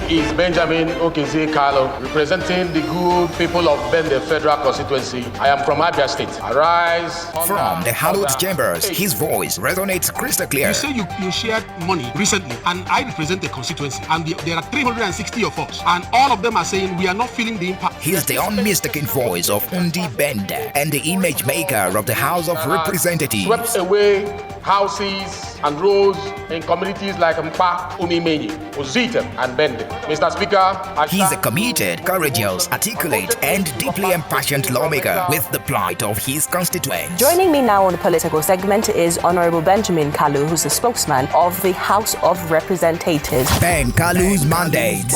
is Benjamin Okeze Kalu, representing the good people of Bende Federal Constituency. I am from Abia State. Arise. From the hallowed chambers, his voice resonates crystal clear. You say you shared money recently, and I represent the constituency, and there are 360 of us, and all of them are saying we are not feeling the impact. He's the unmistaken voice of Undi Bende and the image maker of the House of Representatives. Swept away houses and roads in communities like Mpa, Umimenyi, Ozita, and Bende. Mr. Speaker, he's a committed, courageous, articulate, and deeply impassioned lawmaker with the plight of his constituents. Joining me now on the political segment is Honorable Benjamin Kalu, who's the spokesman of the House of Representatives. Ben Kalu's mandate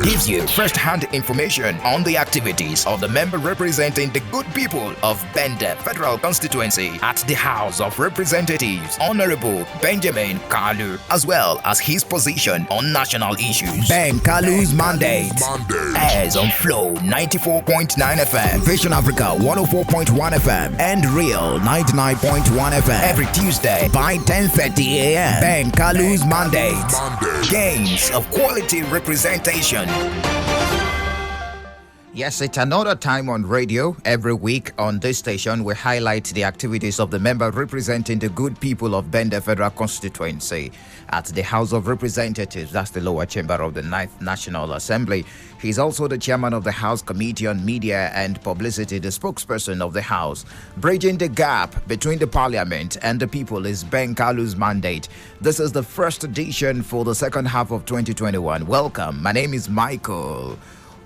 gives you first-hand information on the activities of the member representing the good people of Bende Federal Constituency at the House of Representatives, Honorable Benjamin Kalu, as well as his position on national issues. Ben Kalu's mandate airs on Flow 94.9 FM, Vision Africa 104.1 FM, and Real 99.1 FM every Tuesday by 10:30 a.m. Ben Kalu's mandate. Gains of quality representation. Yes, it's another time on radio. Every week on this station, we highlight the activities of the member representing the good people of Bende Federal Constituency at the House of Representatives. That's the lower chamber of the 9th National Assembly. He's also the chairman of the House Committee on Media and Publicity, the spokesperson of the House. Bridging the gap between the Parliament and the people is Ben Kalu's mandate. This is the first edition for the second half of 2021. Welcome. My name is Michael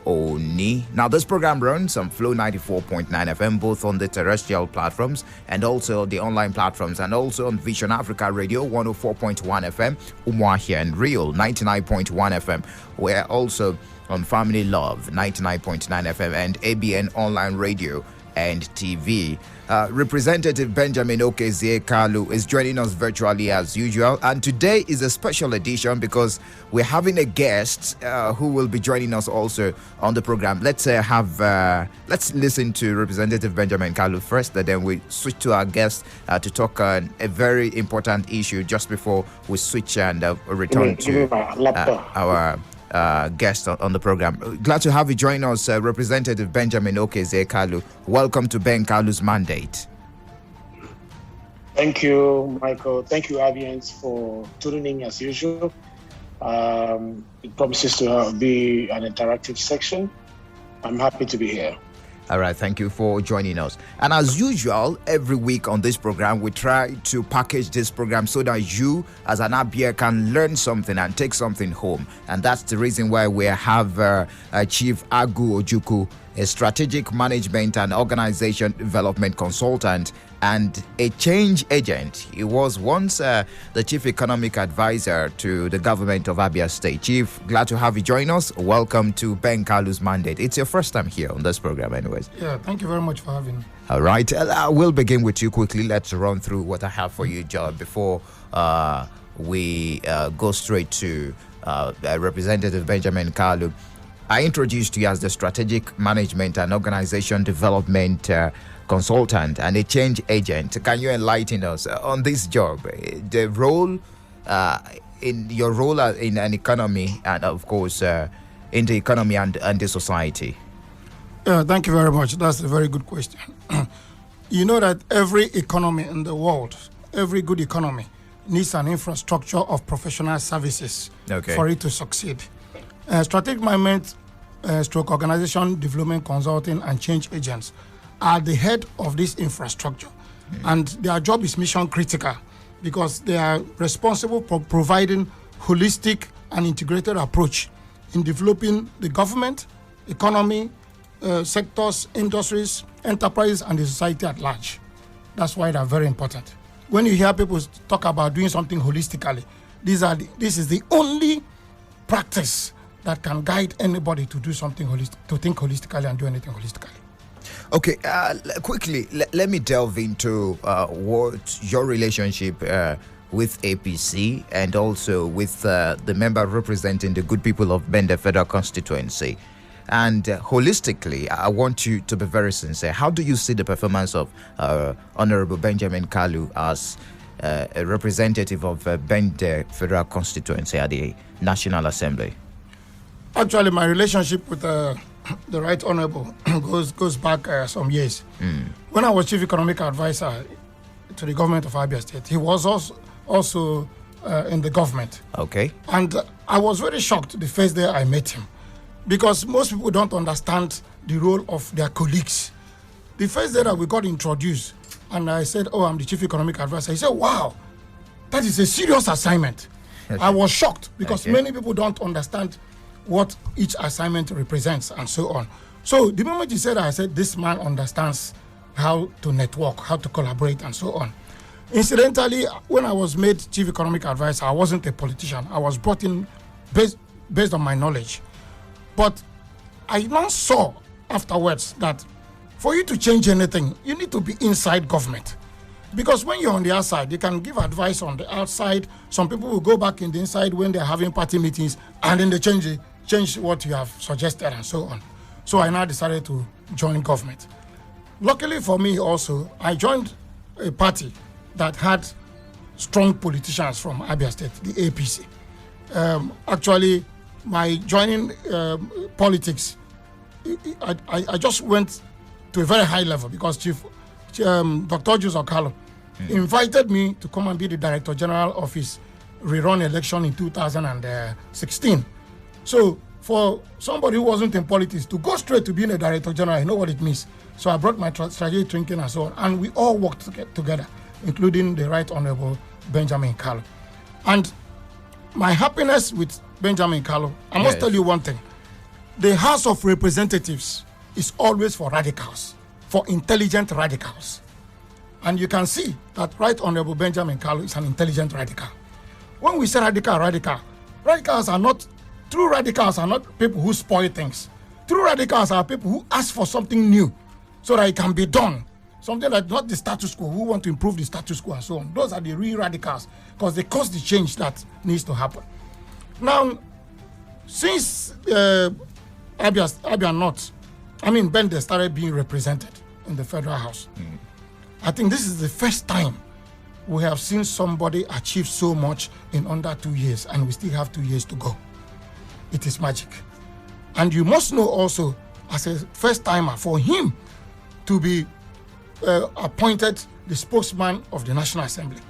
Oni. Now, this program runs on Flow 94.9 FM, both on the terrestrial platforms and also the online platforms, and also on Vision Africa Radio 104.1 FM, Umuahia and Real 99.1 FM. We're also on Family Love 99.9 FM and ABN Online Radio and TV. Representative Benjamin Okeze Kalu is joining us virtually as usual, and today is a special edition because we're having a guest who will be joining us also on the program. Let's listen to Representative Benjamin Kalu first, and then we switch to our guest to talk on a very important issue just before we switch and return to our guest on the program. Glad to have you join us, Representative Benjamin Okeze Kalu. Welcome to Ben Kalu's mandate. Thank you, Michael. Thank you, Avians, for tuning in as usual. It promises to be an interactive section. I'm happy to be here. All right, thank you for joining us. And as usual, every week on this program, we try to package this program so that you, as an Abia, can learn something and take something home. And that's the reason why we have Chief Agu Ojuku, a strategic management and organization development consultant and a change agent. He was once the chief economic advisor to the government of Abia State. Chief, glad to have you join us. Welcome to Ben Kalu's mandate. It's your first time here on this program anyways. Yeah, thank you very much for having me. All right, I will begin with you quickly. Let's run through what I have for you, John, before we go straight to Representative Benjamin Kalu. I introduced you as the strategic management and organization development consultant and a change agent. Can you enlighten us on this job, the role in your role in an economy, and of course in the economy and the society? Thank you very much. That's a very good question. You know that every economy in the world, every good economy, needs an infrastructure of professional services for it to succeed. Strategic management, stroke organization, development consulting, and change agents are the head of this infrastructure. And their job is mission critical because they are responsible for providing holistic and integrated approach in developing the government, economy, sectors, industries, enterprises, and the society at large. That's why they're very important. When you hear people talk about doing something holistically, this is the only practice that can guide anybody to do something holistic, to think holistically and do anything holistically. Okay, quickly, let me delve into what your relationship with APC and also with the member representing the good people of Bende Federal Constituency. And holistically, I want you to be very sincere. How do you see the performance of Honorable Benjamin Kalu as a representative of Bende Federal Constituency at the National Assembly? Actually, my relationship with the Right Honorable goes back some years. When I was Chief Economic Advisor to the government of Abia State, he was also in the government. Okay. And I was very shocked the first day I met him, because most people don't understand the role of their colleagues. The first day that we got introduced, and I said, "Oh, I'm the Chief Economic Advisor," he said, "Wow, that is a serious assignment." I was shocked because many people don't understand what each assignment represents and so on. So the moment he said that, I said, this man understands how to network, how to collaborate and so on. Incidentally, when I was made Chief Economic Advisor, I wasn't a politician. I was brought in based on my knowledge. But I now saw afterwards that for you to change anything, you need to be inside government. Because when you're on the outside, you can give advice on the outside. Some people will go back in the inside when they're having party meetings, and then they change what you have suggested and so on. So I now decided to join government. Luckily for me also, I joined a party that had strong politicians from Abia State, the APC. Actually, my joining politics, I just went to a very high level because Dr. Kalu invited me to come and be the Director General of his rerun election in 2016. So for somebody who wasn't in politics to go straight to being a Director General, I know what it means. So I brought my strategic thinking and so on, and we all worked together, including the Right Honorable Benjamin Kalu. And my happiness with Benjamin Kalu, I must tell you one thing. The House of Representatives is always for radicals, for intelligent radicals. And you can see that Right Honorable Benjamin Kalu is an intelligent radical. When we say radicals are not, true radicals are not people who spoil things. True radicals are people who ask for something new so that it can be done. Something like not the status quo, who want to improve the status quo and so on. Those are the real radicals because they cause the change that needs to happen. Now, since Abia North, Bende started being represented in the Federal House, I think this is the first time we have seen somebody achieve so much in under 2 years, and we still have 2 years to go. It is magic. And you must know also, as a first timer, for him to be appointed the spokesman of the National Assembly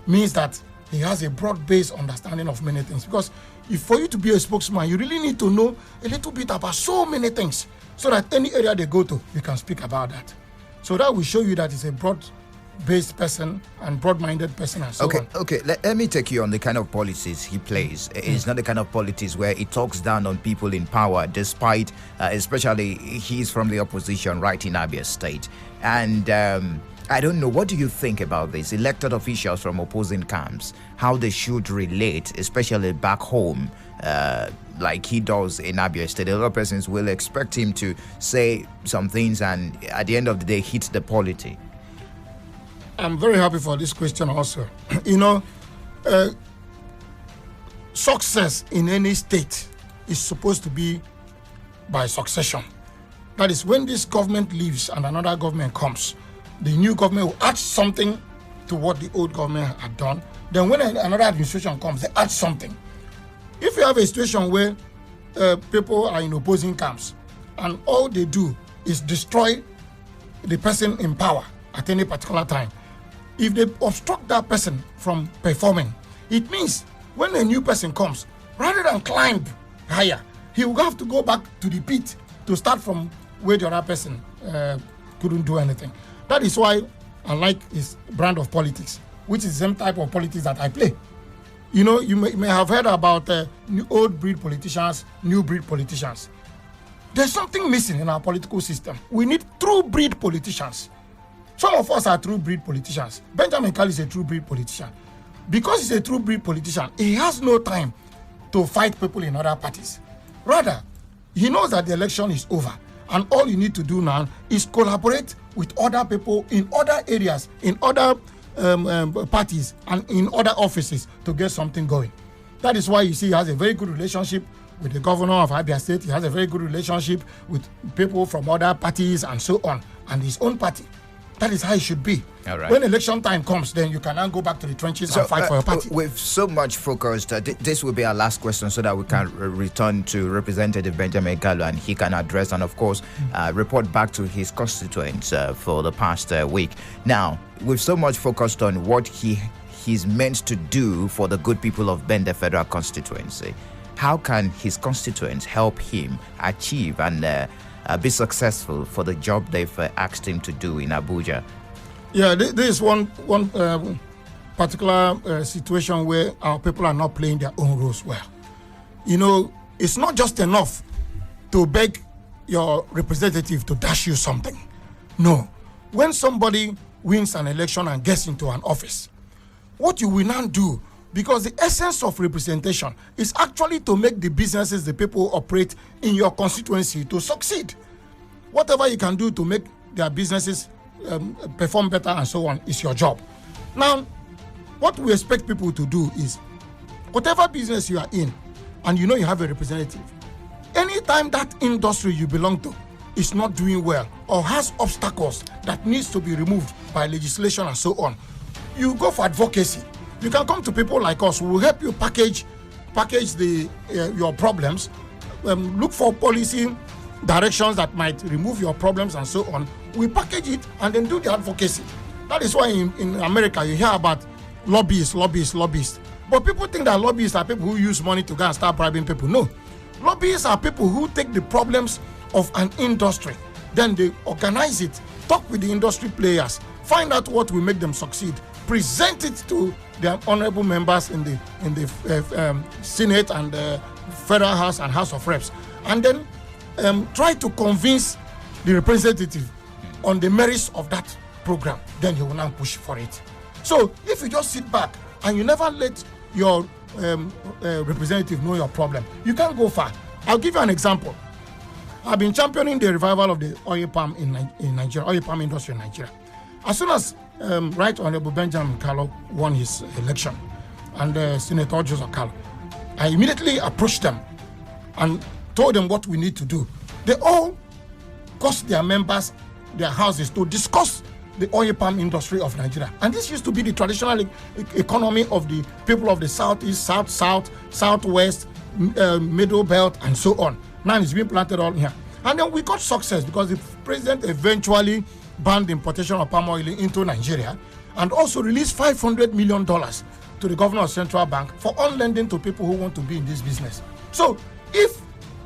means that he has a broad-based understanding of many things. Because for you to be a spokesman, you really need to know a little bit about so many things so that any area they go to, you can speak about that. So that will show you that he's a broad-based person and broad-minded person and so on. Okay. Let me take you on the kind of policies he plays. It's not the kind of politics where he talks down on people in power, despite, especially he's from the opposition right in Abia State. And I don't know, what do you think about this? Elected officials from opposing camps, how they should relate, especially back home, like he does in Abia State. A lot of persons will expect him to say some things and at the end of the day hit the polity. I'm very happy for this question also. Success in any state is supposed to be by succession. That is, when this government leaves and another government comes, the new government will add something to what the old government had done. Then when another administration comes, they add something. If you have a situation where people are in opposing camps and all they do is destroy the person in power at any particular time, if they obstruct that person from performing, it means when a new person comes, rather than climb higher, he will have to go back to the pit to start from where the other person couldn't do anything. That is why I like his brand of politics, which is the same type of politics that I play. You may have heard about old breed politicians, new breed politicians. There's something missing in our political system. We need true breed politicians. Some of us are true breed politicians. Benjamin Kalu is a true breed politician. Because he's a true breed politician, he has no time to fight people in other parties. Rather, he knows that the election is over. And all you need to do now is collaborate with other people in other areas, in other parties, and in other offices to get something going. That is why you see he has a very good relationship with the governor of Abia State. He has a very good relationship with people from other parties and so on, and his own party. That is how it should be. All right. When election time comes, then you can now go back to the trenches and fight for your party. With so much focus, this will be our last question so that we can return to Representative Benjamin Kalu and he can address and, of course, report back to his constituents for the past week. Now, with so much focused on what he's meant to do for the good people of Bende Federal Constituency, how can his constituents help him achieve and be successful for the job they've asked him to do in Abuja? Yeah, this is one particular situation where our people are not playing their own roles well. You know, it's not just enough to beg your representative to dash you something. No. When somebody wins an election and gets into an office, what you will now do, because the essence of representation is actually to make the businesses the people operate in your constituency to succeed. Whatever you can do to make their businesses perform better and so on is your job. Now, what we expect people to do is, whatever business you are in, and you know you have a representative, anytime that industry you belong to is not doing well or has obstacles that needs to be removed by legislation and so on, you go for advocacy. You can come to people like us. We will help you package your problems, look for policy directions that might remove your problems and so on. We package it and then do the advocacy. That is why in America you hear about lobbyists. But people think that lobbyists are people who use money to go and start bribing people. No. Lobbyists are people who take the problems of an industry, then they organize it, talk with the industry players, find out what will make them succeed, present it to their honorable members in the Senate and the Federal House and House of Reps, and then try to convince the representative on the merits of that program. Then he will now push for it. So if you just sit back and you never let your representative know your problem, you can't go far. I'll give you an example. I've been championing the revival of the oil palm in Nigeria, oil palm industry in Nigeria. As soon as Right Honorable Benjamin Kalu won his election and Senator Joseph Kalu, I immediately approached them and told them what we need to do. They all caused their members, their houses to discuss the oil palm industry of Nigeria. And this used to be the traditional economy of the people of the Southeast, Southwest, Middle Belt, and so on. Now it's being planted all here. And then we got success because the president eventually banned the importation of palm oil into Nigeria and also released $500 million to the governor of Central Bank for on lending to people who want to be in this business. So if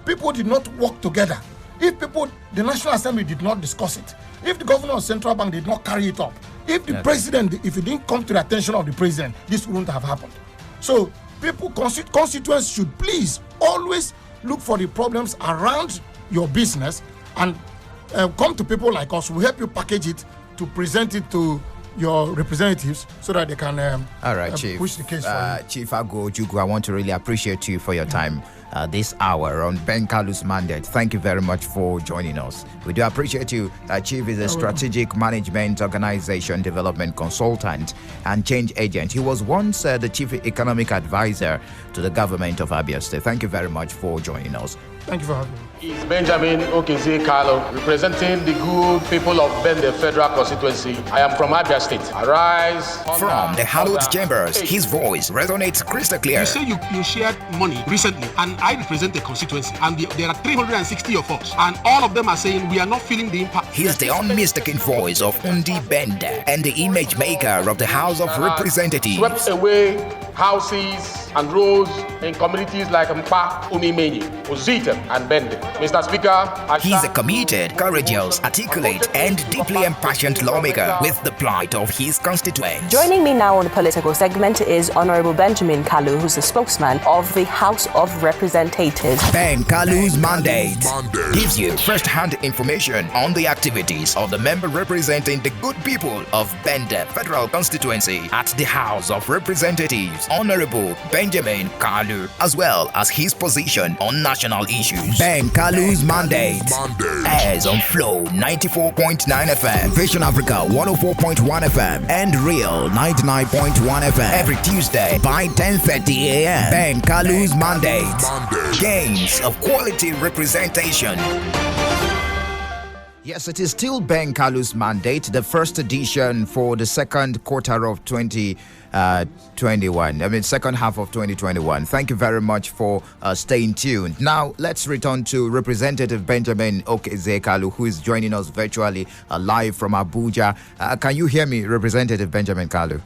people did not work together, if the National Assembly did not discuss it, if the governor of Central Bank did not carry it up, if the president, if it didn't come to the attention of the president, this wouldn't have happened. So people, constituents should please always look for the problems around your business and come to people like us. We'll help you package it to present it to your representatives so that they can all right, Chief. Push the case for you. Chief Ago Jugu, I want to really appreciate you for your time this hour on Ben Kalu's mandate. Thank you very much for joining us. We do appreciate you. Chief is a strategic management organization development consultant and change agent. He was once the chief economic advisor to the government of Abia State. Thank you very much for joining us. Thank you for having me. Is Benjamin Okeze Kalu, representing the good people of Bende Federal Constituency. I am from Abia State. Arise. From the hallowed chambers, his voice resonates crystal clear. You say you shared money recently, and I represent a constituency, and there are 360 of us, and all of them are saying we are not feeling the impact. He's the unmistaken voice of Undi Bende and the image maker of the House of Representatives. Swept away houses and roads in communities like Mpa, Umimenyi, Ozita, and Bende. Mr. Speaker, he's a committed, courageous, articulate, and deeply impassioned lawmaker with the plight of his constituents. Joining me now on the political segment is Honorable Benjamin Kalu, who's the spokesman of the House of Representatives. Ben Kalu's mandate gives you first-hand information on the activities of the member representing the good people of Bende Federal Constituency at the House of Representatives, Honorable Benjamin Kalu, as well as his position on national issues. Ben Kalu's mandate airs on Flow 94.9 FM, Vision Africa 104.1 FM, and Real 99.1 FM every Tuesday by 10:30 a.m. Ben Kalu's mandate, gains of quality representation. Yes, it is still Ben Kalu's mandate, the first edition for the second quarter of 2021. Second half of 2021. Thank you very much for staying tuned. Now, let's return to Representative Benjamin Okeze Kalu, who is joining us virtually live from Abuja. Can you hear me, Representative Benjamin Kalu?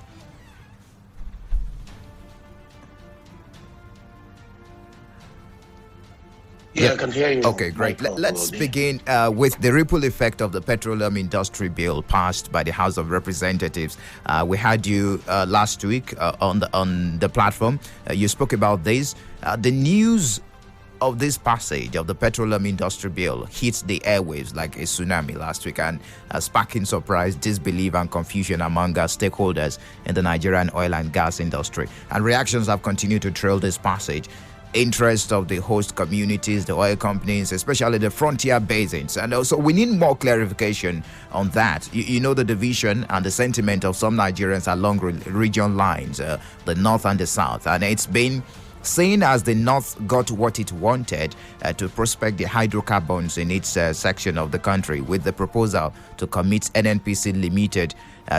Yeah, I can hear you. Okay, great. Let's begin with the ripple effect of the petroleum industry bill passed by the House of Representatives. We had you last week on the platform. You spoke about this. The news of this passage of the petroleum industry bill hit the airwaves like a tsunami last week, and sparking surprise, disbelief, and confusion among our stakeholders in the Nigerian oil and gas industry. And reactions have continued to trail this passage. Interest of the host communities, the oil companies, especially the frontier basins. And also we need more clarification on that. You know the division and the sentiment of some Nigerians along region lines, the north and the south. And it's been seen as the north got what it wanted to prospect the hydrocarbons in its section of the country, with the proposal to commit NNPC Limited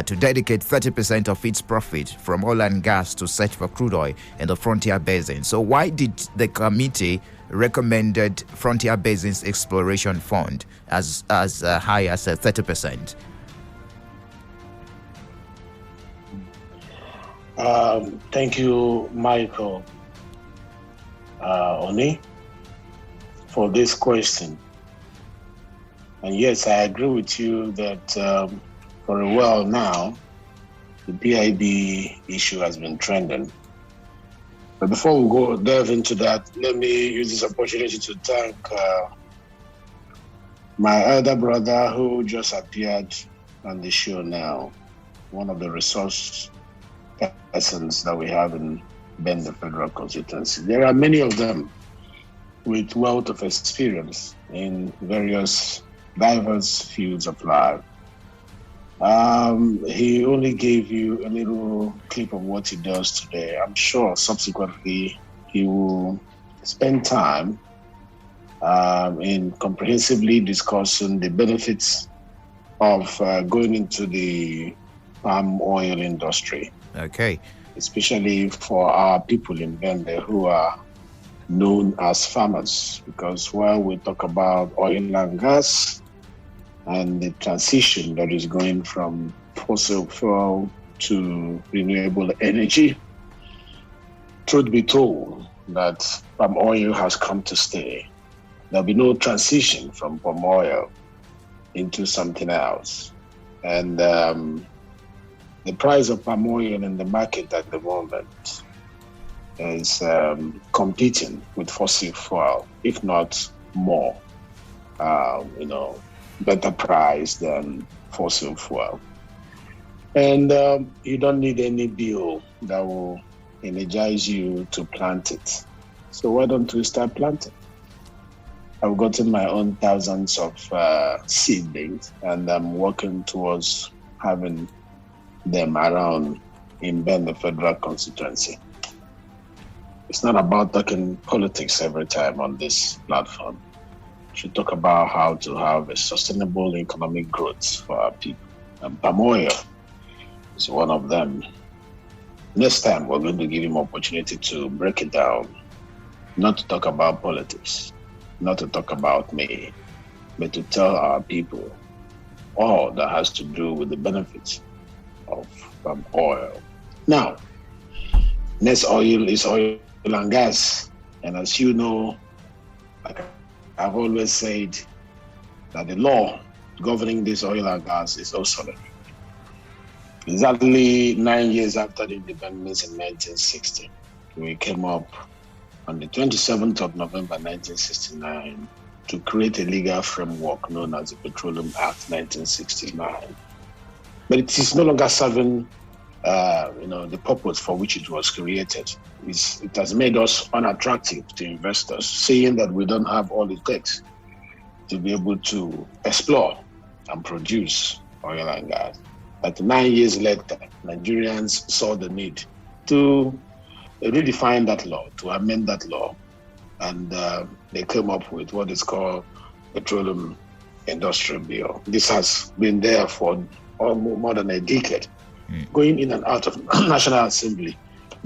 to dedicate 30% of its profit from oil and gas to search for crude oil in the frontier basin. So why did the committee recommended Frontier Basins Exploration Fund as high as 30%? Thank you, Michael Oni, for this question. And yes, I agree with you that for a while now, the PIB issue has been trending. But before we delve into that, let me use this opportunity to thank my elder brother who just appeared on the show now, one of the resource persons that we have in Bender Federal Constituency. There are many of them with wealth of experience in various diverse fields of life. He only gave you a little clip of what he does today. I'm sure subsequently he will spend time in comprehensively discussing the benefits of going into the palm oil industry. Okay. Especially for our people in Bende who are known as farmers, because while we talk about oil and gas and the transition that is going from fossil fuel to renewable energy, truth be told that palm oil has come to stay. There'll be no transition from palm oil into something else. And the price of palm oil in the market at the moment is competing with fossil fuel, if not more, better price than fossil fuel. And you don't need any bill that will energize you to plant it. So why don't we start planting? I've gotten my own thousands of seedlings, and I'm working towards having them around in Bender Federal Constituency. It's not about talking politics every time on this platform. We should talk about how to have a sustainable economic growth for our people. And palm oil is one of them. Next time, we're going to give him opportunity to break it down, not to talk about politics, not to talk about me, but to tell our people all that has to do with the benefits of palm oil. Now, next oil is oil and gas. And as you know, like I've always said, that the law governing this oil and gas is obsolete. Exactly 9 years after the independence in 1960, we came up on the 27th of November 1969 to create a legal framework known as the Petroleum Act 1969. But it is no longer serving the purpose for which it was created. It has made us unattractive to investors, seeing that we don't have all it takes to be able to explore and produce oil and gas. But 9 years later, Nigerians saw the need to redefine that law, to amend that law, and they came up with what is called Petroleum industrial bill. This has been there for almost more than a decade, going in and out of National Assembly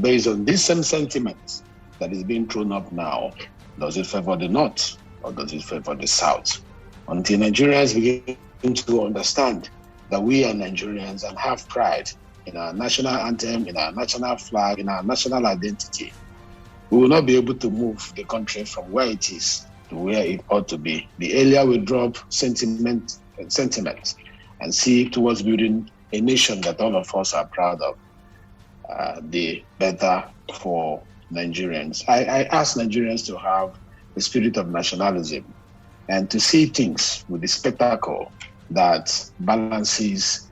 based on this same sentiment that is being thrown up now. Does it favor the North or does it favor the South? Until Nigerians begin to understand that we are Nigerians and have pride in our national anthem, in our national flag, in our national identity, we will not be able to move the country from where it is to where it ought to be. The earlier we drop sentiments and see towards building a nation that all of us are proud of, the better for Nigerians. I ask Nigerians to have the spirit of nationalism and to see things with the spectacle that balances,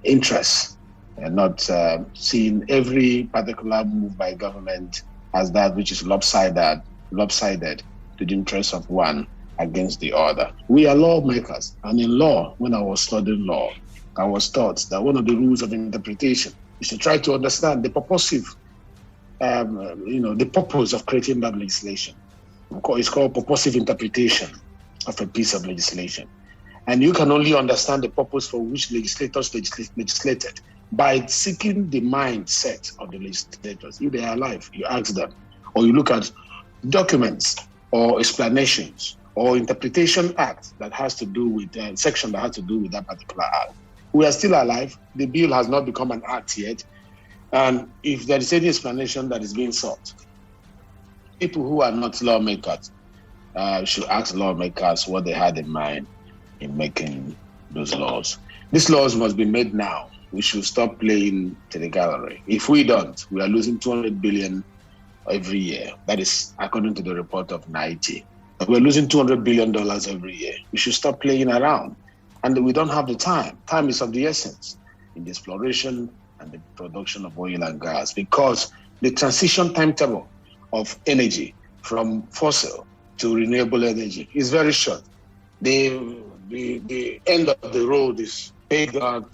interests, and not seeing every particular move by government as that which is lopsided to the interests of one against the other. We are lawmakers, and in law, when I was studying law, I was taught that one of the rules of interpretation is to try to understand the purposive, the purpose of creating that legislation. It's called purposive interpretation of a piece of legislation. And you can only understand the purpose for which legislators legislated by seeking the mindset of the legislators. If they are alive, you ask them, or you look at documents or explanations or interpretation act that has to do with section that has to do with that particular act. We are still alive. The bill has not become an act yet. And if there is any explanation that is being sought, people who are not lawmakers should ask lawmakers what they had in mind in making those laws. These laws must be made now. We should stop playing to the gallery. If we don't, we are losing 200 billion every year. That is according to the report of 90. We're losing $200 billion every year. We should stop playing around. And we don't have the time. Time is of the essence in the exploration and the production of oil and gas, because the transition timetable of energy from fossil to renewable energy is very short. The end of the road is pegged at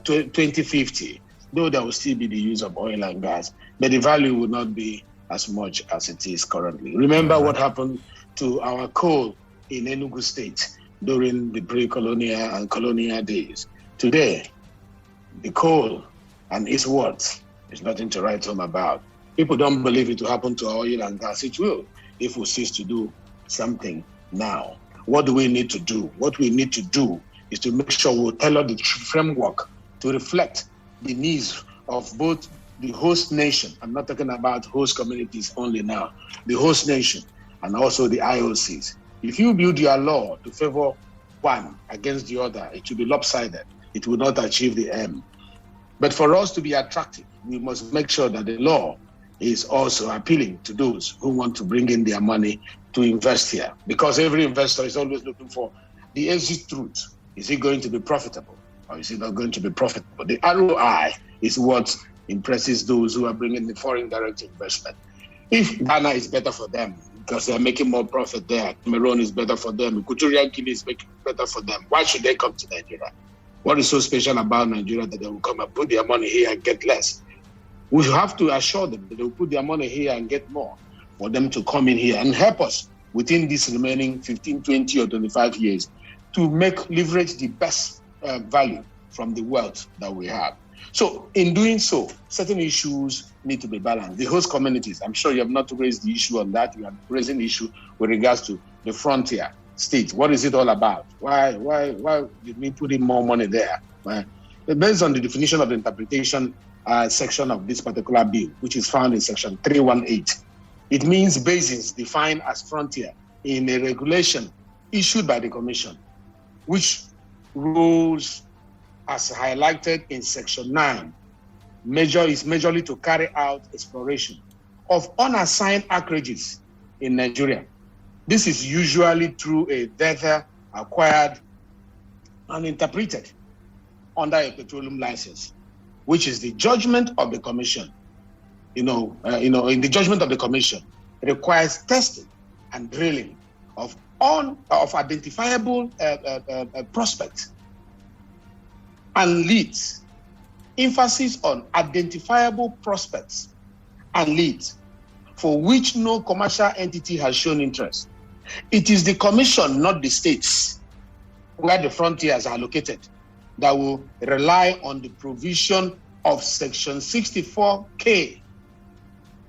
2050, though there will still be the use of oil and gas, but the value will not be as much as it is currently. Remember what happened to our coal in Enugu State during the pre-colonial and colonial days. Today, the coal and its worth is nothing to write home about. People don't believe it will happen to oil and gas. It will, if we cease to do something now. What do we need to do? What we need to do is to make sure we tailor the framework to reflect the needs of both the host nation. I'm not talking about host communities only now. The host nation and also the IOCs. If you build your law to favor one against the other, it will be lopsided. It will not achieve the aim. But for us to be attractive, we must make sure that the law is also appealing to those who want to bring in their money to invest here. Because every investor is always looking for the exit route. Is it going to be profitable or is it not going to be profitable? The ROI is what impresses those who are bringing the foreign direct investment. If Ghana is better for them because they're making more profit there, Cameroon is better for them, Equatorial Guinea is making better for them, why should they come to Nigeria? What is so special about Nigeria that they will come and put their money here and get less? We have to assure them that they will put their money here and get more for them to come in here and help us within these remaining 15, 20 or 25 years to leverage the best value from the wealth that we have. So in doing so, certain issues need to be balanced. The host communities, I'm sure you have not raised the issue on that. You are raising the issue with regards to the frontier state. What is it all about? Why did we put in more money there? Based on the definition of the interpretation section of this particular bill, which is found in section 318, it means basins defined as frontier in a regulation issued by the Commission, which rules as highlighted in section 9, is majorly to carry out exploration of unassigned acreages in Nigeria. This is usually through a data acquired and interpreted under a petroleum license, which is the judgment of the Commission. In the judgment of the Commission, it requires testing and drilling of identifiable prospects and leads. Emphasis on identifiable prospects and leads for which no commercial entity has shown interest. It is the commission, not the states, where the frontiers are located, that will rely on the provision of Section 64K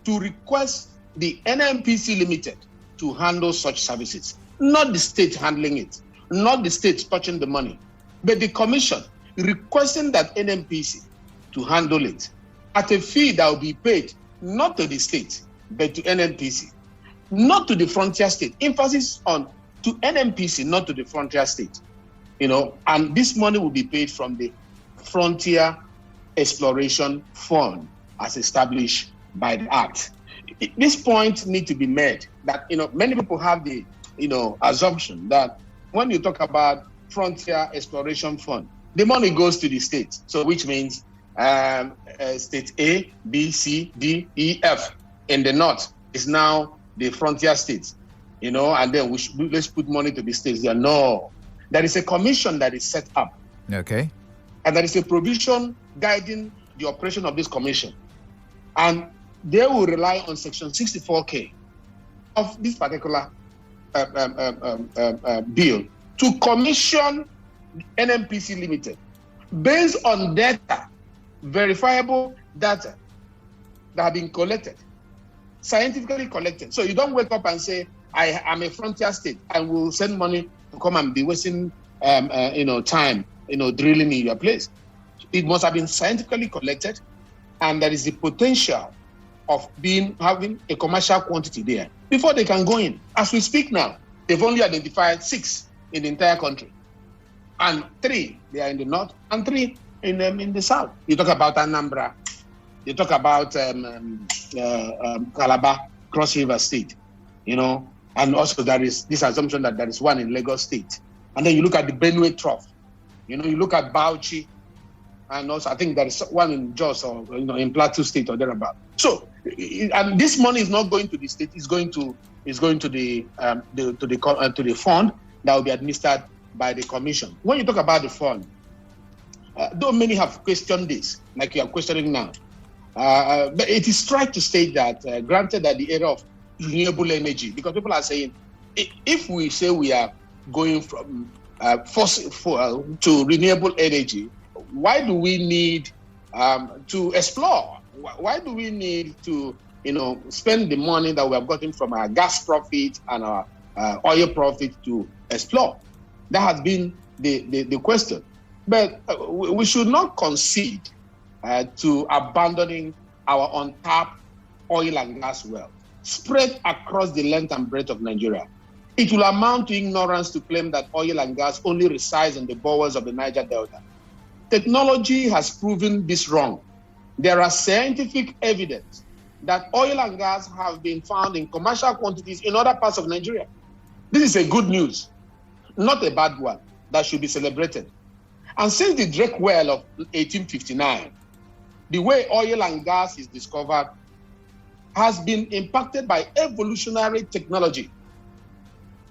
to request the NNPC Limited to handle such services. Not the state handling it, not the state touching the money, but the commission requesting that NNPC to handle it at a fee that will be paid not to the state, but to NNPC, not to the frontier state. Emphasis on to NNPC, not to the frontier state. And this money will be paid from the Frontier Exploration Fund as established by the Act. This point needs to be made that, many people have the, assumption that when you talk about Frontier Exploration Fund, the money goes to the state. So which means state A, B, C, D, E, F in the north is now the frontier states, and then let's put money to the states there. No, there is a commission that is set up. Okay. And there is a provision guiding the operation of this commission. And they will rely on Section 64K of this particular bill to commission NNPC Limited based on data, verifiable data that have been collected, scientifically collected. So you don't wake up and say, I am a frontier state and will send money to come and be wasting time, drilling in your place. It must have been scientifically collected, and there is the potential of having a commercial quantity there before they can go in. As we speak now, they've only identified 6 in the entire country, and 3 they are in the north, and 3 in the south. You talk about Anambra, you talk about Calabar, Cross River State, and also there is this assumption that there is one in Lagos State, and then you look at the Benue Trough, you look at Bauchi, and also I think there is one in Jos or in Plateau State or thereabout. So, and this money is not going to the state; it's going to the fund that will be administered by the commission. When you talk about the fund, though many have questioned this, like you are questioning now, but it is right to state that, granted that the area of renewable energy, because people are saying, if we say we are going from fossil fuel to renewable energy, why do we need to explore? Why do we need to, spend the money that we have gotten from our gas profit and our oil profit to explore? That has been the question. But we should not concede to abandoning our untapped oil and gas wealth spread across the length and breadth of Nigeria. It will amount to ignorance to claim that oil and gas only resides in the bowels of the Niger Delta. Technology has proven this wrong. There are scientific evidence that oil and gas have been found in commercial quantities in other parts of Nigeria. This is a good news, not a bad one, that should be celebrated. And since the Drake well of 1859, the way oil and gas is discovered has been impacted by evolutionary technology.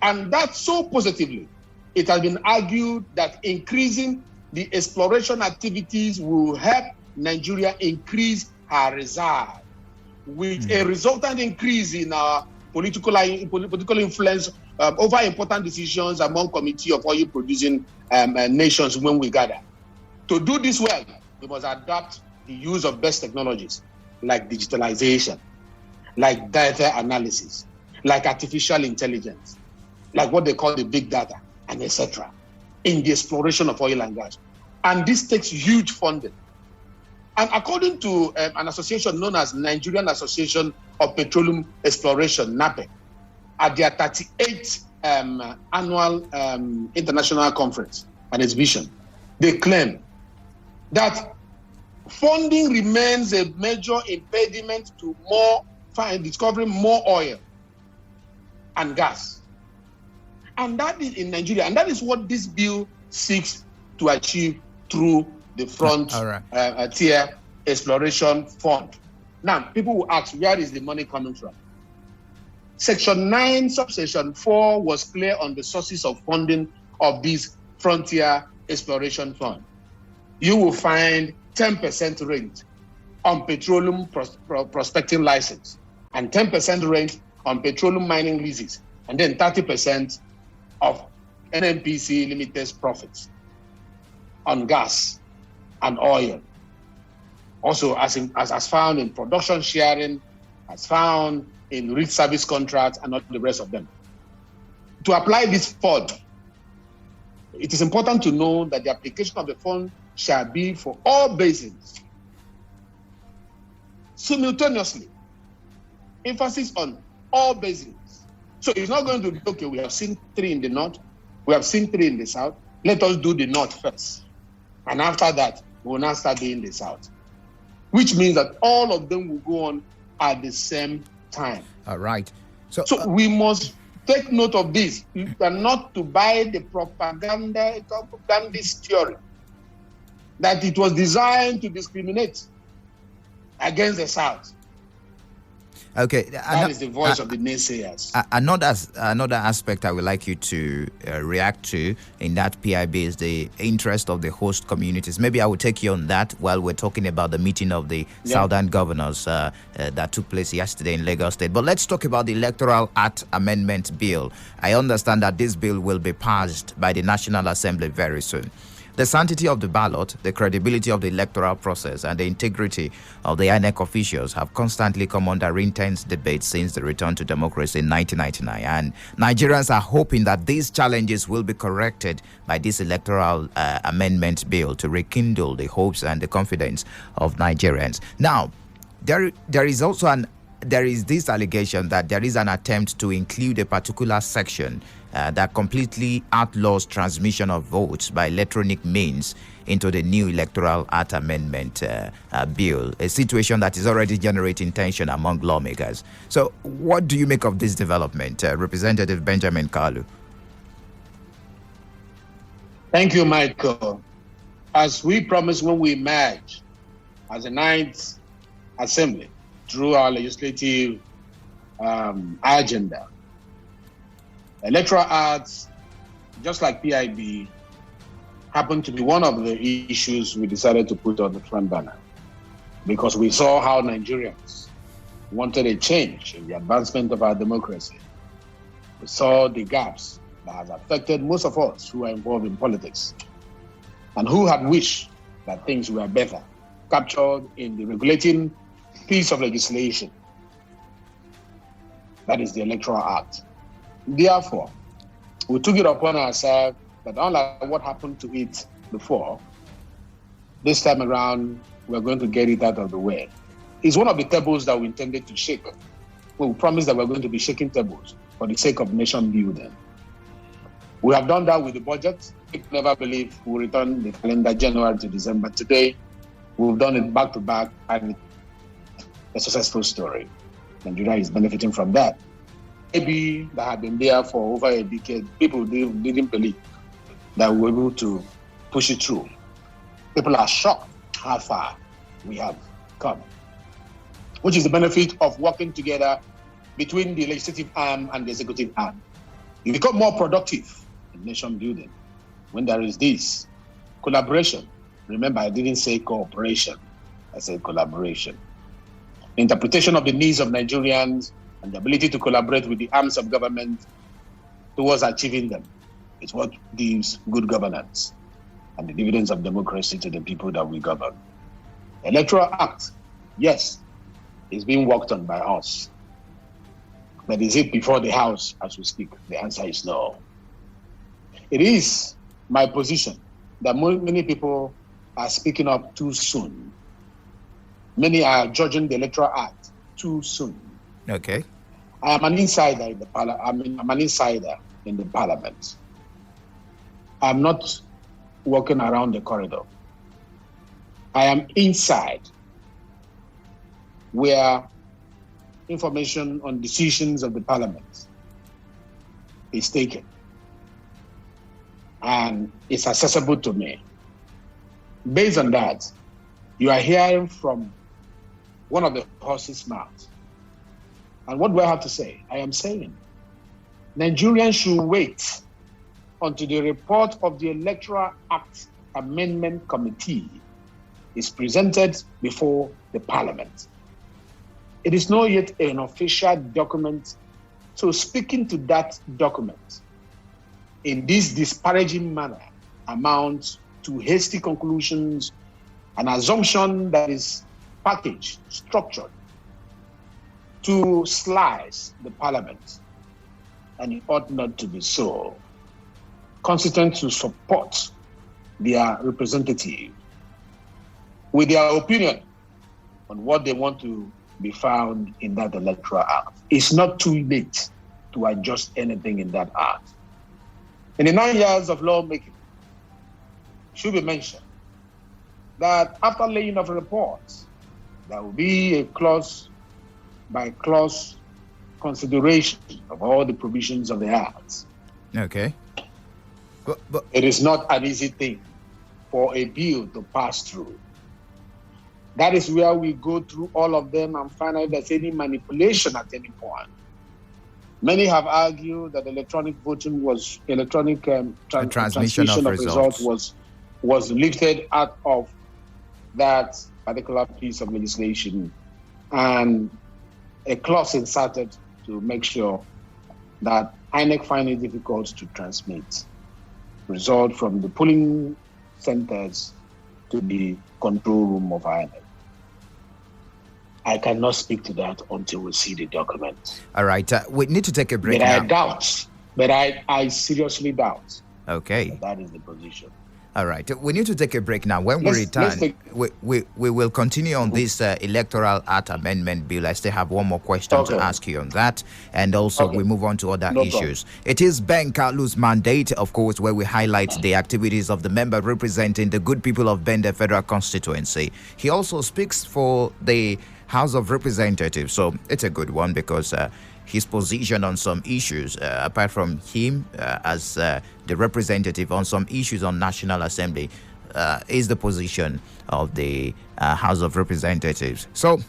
And that so positively, it has been argued that increasing the exploration activities will help Nigeria increase her reserve, with a resultant increase in our political influence over important decisions among committee of oil producing nations when we gather. To do this well, we must adopt the use of best technologies like digitalization, like data analysis, like artificial intelligence, like what they call the big data, and etc., in the exploration of oil and gas. And this takes huge funding. And according to an association known as Nigerian Association of Petroleum Exploration, NAPE, at their 38th annual international conference and exhibition, they claim that funding remains a major impediment to discovering more oil and gas. And that is in Nigeria. And that is what this bill seeks to achieve through the Frontier Exploration Fund. Now, people will ask, where is the money coming from? Section 9, subsection 4 was clear on the sources of funding of this Frontier Exploration Fund. You will find 10% rate on petroleum prospecting license and 10% rate on petroleum mining leases and then 30% of NNPC Limited's profits on gas and oil. Also, as found in production sharing, as found in rich service contracts, and not the rest of them. To apply this fund, it is important to know that the application of the fund shall be for all basins simultaneously. Emphasis on all basins. So it's not going to be, okay, we have seen 3 in the north, we have seen 3 in the south, let us do the north first. And after that, we will now start doing the south. Which means that all of them will go on at the same time. All right. So we must take note of this. You are not to buy the propagandist theory that it was designed to discriminate against the South. Okay, that is the voice of the naysayers. Another aspect I would like you to react to in that PIB is the interest of the host communities. Maybe I will take you on that while we're talking about the meeting of the Southern governors that took place yesterday in Lagos State. But let's talk about the Electoral Act Amendment Bill. I understand that this bill will be passed by the National Assembly very soon. The sanctity of the ballot, the credibility of the electoral process, and the integrity of the INEC officials have constantly come under intense debate since the return to democracy in 1999. And Nigerians are hoping that these challenges will be corrected by this electoral amendment bill to rekindle the hopes and the confidence of Nigerians. Now, there is this allegation that there is an attempt to include a particular section that completely outlaws transmission of votes by electronic means into the new Electoral Act Amendment bill, a situation that is already generating tension among lawmakers. So what do you make of this development, Representative Benjamin Kalu? Thank you, Michael. As we promised when we emerged as the 9th Assembly through our legislative agenda, Electoral Acts, just like PIB, happened to be one of the issues we decided to put on the front banner because we saw how Nigerians wanted a change in the advancement of our democracy. We saw the gaps that has affected most of us who are involved in politics and who had wished that things were better, captured in the regulating piece of legislation that is the Electoral Act. Therefore, we took it upon ourselves that unlike what happened to it before, this time around, we're going to get it out of the way. It's one of the tables that we intended to shake. We promised that we're going to be shaking tables for the sake of nation building. We have done that with the budget. We never believed we'll return the calendar January to December. Today, we've done it back to back, and a successful story. Nigeria is benefiting from that. Maybe that had been there for over a decade. People didn't believe that we were able to push it through. People are shocked how far we have come, which is the benefit of working together between the legislative arm and the executive arm. You become more productive in nation building when there is this collaboration. Remember, I didn't say cooperation, I said collaboration. Interpretation of the needs of Nigerians and the ability to collaborate with the arms of government towards achieving them is what gives good governance and the dividends of democracy to the people that we govern. Electoral Act, yes, is being worked on by us. But is it before the House as we speak? The answer is no. It is my position that many people are speaking up too soon. Many are judging the Electoral Act too soon. Okay. I am an insider in the I'm an insider in the parliament. I'm not walking around the corridor. I am inside where information on decisions of the parliament is taken and it's accessible to me. Based on that, you are hearing from one of the horse's mouths. And what do I have to say? I am saying Nigerians should wait until the report of the Electoral Act Amendment Committee is presented before the Parliament. It is not yet an official document So speaking to that document in this disparaging manner amounts to hasty conclusions, an assumption that is packaged, structured to slice the parliament, and it ought not to be so. Constituents to support their representative with their opinion on what they want to be found in that Electoral Act. It's not too late to adjust anything in that act. In the 9 years of lawmaking, it should be mentioned that after laying of reports, there will be a clause by clause consideration of all the provisions of the Act. Okay. But it is not an easy thing for a bill to pass through. That is where we go through all of them and find out if there's any manipulation at any point. Many have argued that electronic voting was transmission of results was lifted out of that particular piece of legislation, and a clause inserted to make sure that INEC find it difficult to transmit result from the polling centers to the control room of INEC. I cannot speak to that until we see the document. All right, we need to take a break but now. I doubt, but I seriously doubt. Okay. That is the position. All right, we need to take a break now. When we return, we will continue on this Electoral Act Amendment Bill. I still have one more question to ask you on that. And also we move on to other issues. It is Ben Kalu's mandate, of course, where we highlight the activities of the member representing the good people of Bende Federal Constituency. He also speaks for the House of Representatives. So it's a good one because his position on some issues, apart from him as the representative on some issues on National Assembly, is the position of the House of Representatives. So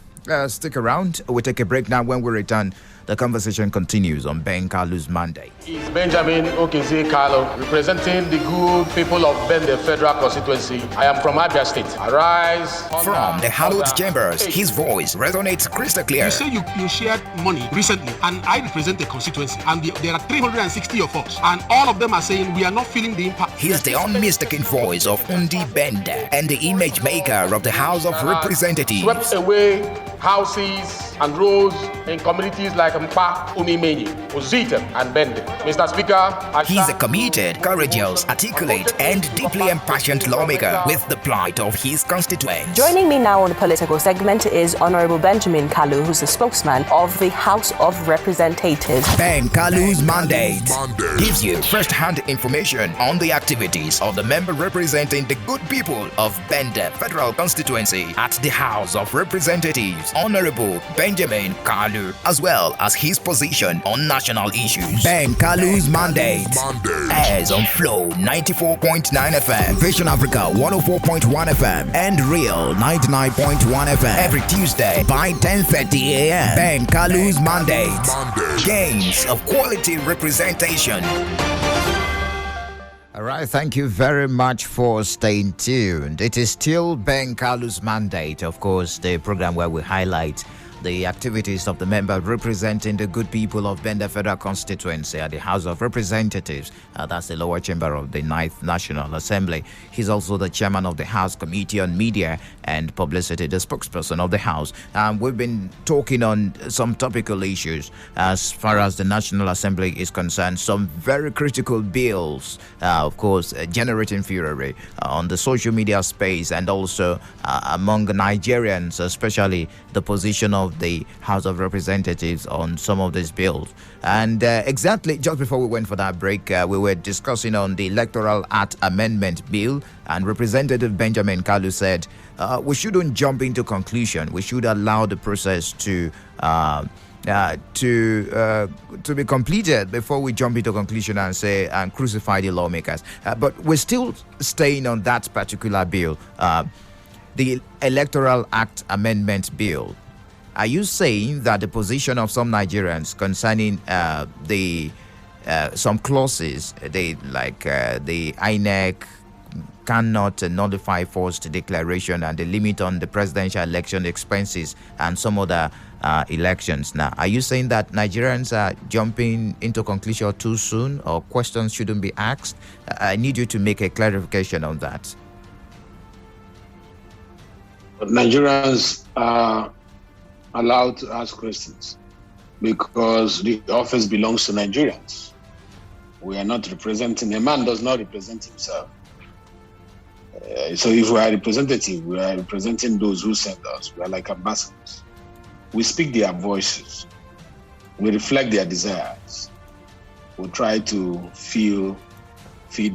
stick around. We'll take a break now. When we return, the conversation continues on Ben Kalu's mandate. Is Benjamin Okeze Kalu, representing the good people of Bende Federal Constituency. I am from Abia State. Arise. From the hallowed chambers, his voice resonates crystal clear. You say you shared money recently, and I represent the constituency, and there are 360 of us, and all of them are saying we are not feeling the impact. He's the unmistaken voice of Undi Bende and the image maker of the House of Representatives. Swept away houses and roads in communities like Mpa, Umimenyi, Ozita, and Bende. Mr. Speaker, he's a committed, courageous, articulate, and deeply impassioned lawmaker with the plight of his constituents. Joining me now on the political segment is Honorable Benjamin Kalu, who's the spokesman of the House of Representatives. Ben Kalu's mandate gives you first-hand information on the activities of the member representing the good people of Bende Federal Constituency at the House of Representatives, Honorable Benjamin Kalu, as well as his position on national issues. Ben Kalu's mandate airs on Flow 94.9 FM, Vision Africa 104.1 FM, and Real 99.1 FM every Tuesday by 10:30 a.m. Ben Kalu's mandate, gains of quality representation. All right, thank you very much for staying tuned. It is still Ben Kalu's mandate, of course, the program where we highlight the activities of the member representing the good people of Bende Federal Constituency at the House of Representatives. That's the lower chamber of the 9th National Assembly. He's also the chairman of the House Committee on Media and Publicity, the spokesperson of the House. We've been talking on some topical issues as far as the National Assembly is concerned. Some very critical bills, of course, generating fury on the social media space and also among Nigerians, especially the position of the House of Representatives on some of these bills. And exactly just before we went for that break, we were discussing on the Electoral Act Amendment Bill, and Representative Benjamin Kalu said we shouldn't jump into conclusion. We should allow the process to be completed before we jump into conclusion and say and crucify the lawmakers. But we're still staying on that particular bill, the Electoral Act Amendment Bill. Are you saying that the position of some Nigerians concerning some clauses, the INEC cannot nullify forced declaration and the limit on the presidential election expenses and some other elections. Now, are you saying that Nigerians are jumping into conclusion too soon, or questions shouldn't be asked? I need you to make a clarification on that. Nigerians are allowed to ask questions because the office belongs to Nigerians. We are not representing, a man does not represent himself. So if we are representative, we are representing those who send us. We are like ambassadors. We speak their voices. We reflect their desires. We try to feed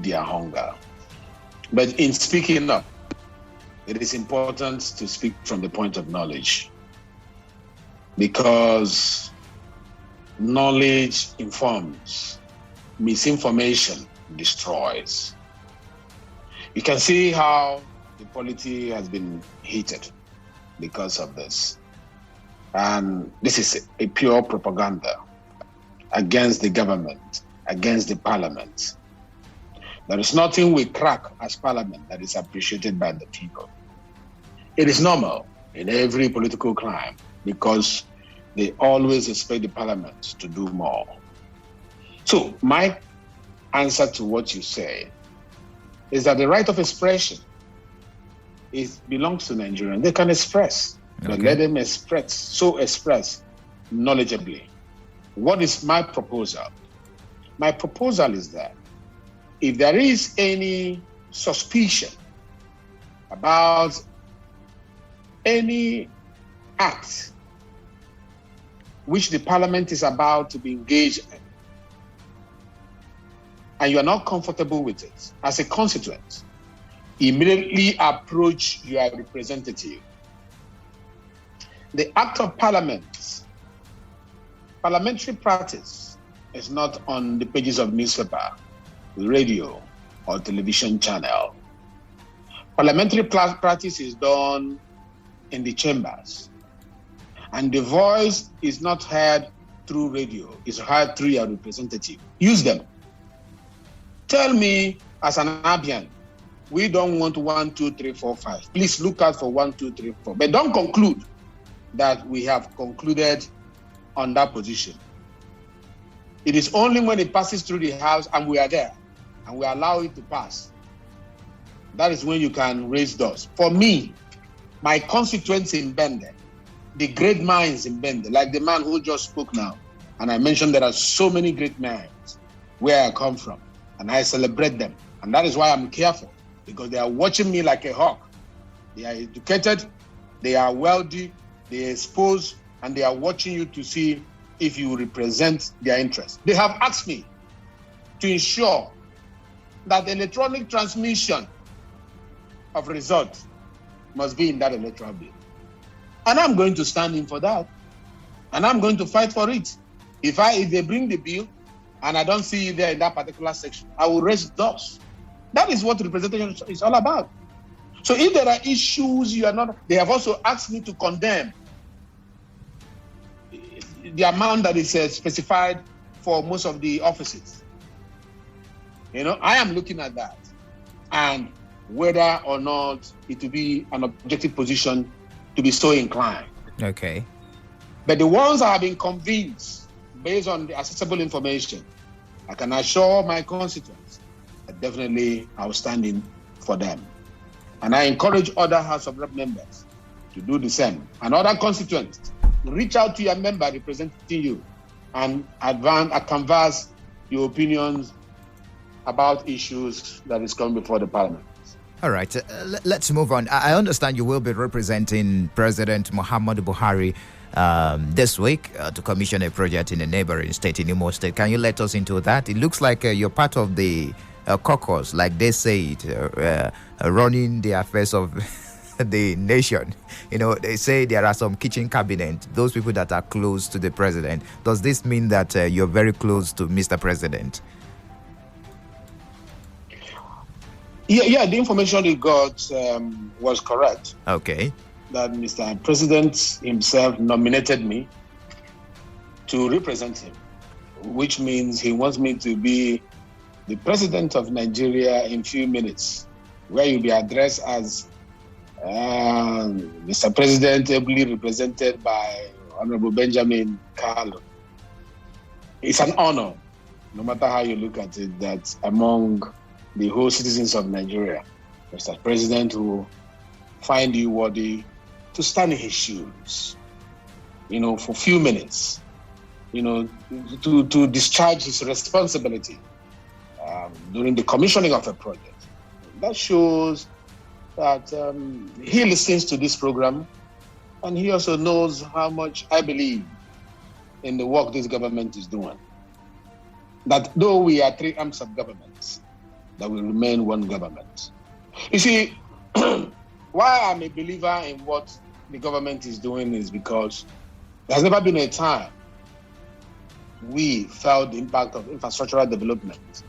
their hunger. But in speaking up, it is important to speak from the point of knowledge, because knowledge informs, misinformation destroys. You can see how the polity has been heated because of this. And this is a pure propaganda against the government, against the parliament. There is nothing we crack as parliament that is appreciated by the people. It is normal in every political climb because they always expect the parliament to do more. So my answer to what you say is that the right of expression belongs to Nigerians. They can express, but let them express knowledgeably. What is my proposal? My proposal is that if there is any suspicion about any act which the parliament is about to be engaged in, and you are not comfortable with it, as a constituent, immediately approach your representative. The act of parliament, parliamentary practice, is not on the pages of newspaper, radio, or television channel. Parliamentary practice is done in the chambers, and the voice is not heard through radio, it's heard through your representative. Use them. Tell me, as an Abian, we don't want 1, 2, 3, 4, 5. Please look out for 1, 2, 3, 4. But don't conclude that we have concluded on that position. It is only when it passes through the House and we are there and we allow it to pass, that is when you can raise doors. For me, my constituents in Bende, the great minds in Bende, like the man who just spoke now, and I mentioned there are so many great minds where I come from, and I celebrate them. And that is why I'm careful, because they are watching me like a hawk. They are educated, they are wealthy, they are exposed, and they are watching you to see if you represent their interests. They have asked me to ensure that the electronic transmission of results must be in that electoral bill. And I'm going to stand in for that. And I'm going to fight for it. If they bring the bill and I don't see it there in that particular section, I will raise doors. That is what representation is all about. So if there are issues you are not, they have also asked me to condemn the amount that is specified for most of the offices. I am looking at that and whether or not it will be an objective position to be so inclined. Okay. But the ones I have been convinced based on the accessible information, I can assure my constituents that definitely I will stand in for them. And I encourage other House of Rep members to do the same. And other constituents, reach out to your member representing you and canvass your opinions about issues that is coming before the parliament. All right, let's move on. I understand you will be representing President Muhammadu Buhari this week to commission a project in a neighboring state, in Imo State. Can you let us into that? It looks like you're part of the caucus, like they say it, running the affairs of the nation. They say there are some kitchen cabinet, those people that are close to the president. Does this mean that you're very close to Mr. President? Yeah, the information we got was correct. Okay. That Mr. President himself nominated me to represent him, which means he wants me to be the president of Nigeria in few minutes where you'll be addressed as Mr. President, ably represented by Honorable Benjamin Kalu. It's an honor, no matter how you look at it, that among the whole citizens of Nigeria, Mr. President will find you worthy to stand in his shoes, for a few minutes, to discharge his responsibility during the commissioning of a project. That shows that he listens to this program, and he also knows how much I believe in the work this government is doing. That though we are three arms of government, that will remain one government. You see, why I'm a believer in what the government is doing is because there's never been a time we felt the impact of infrastructural development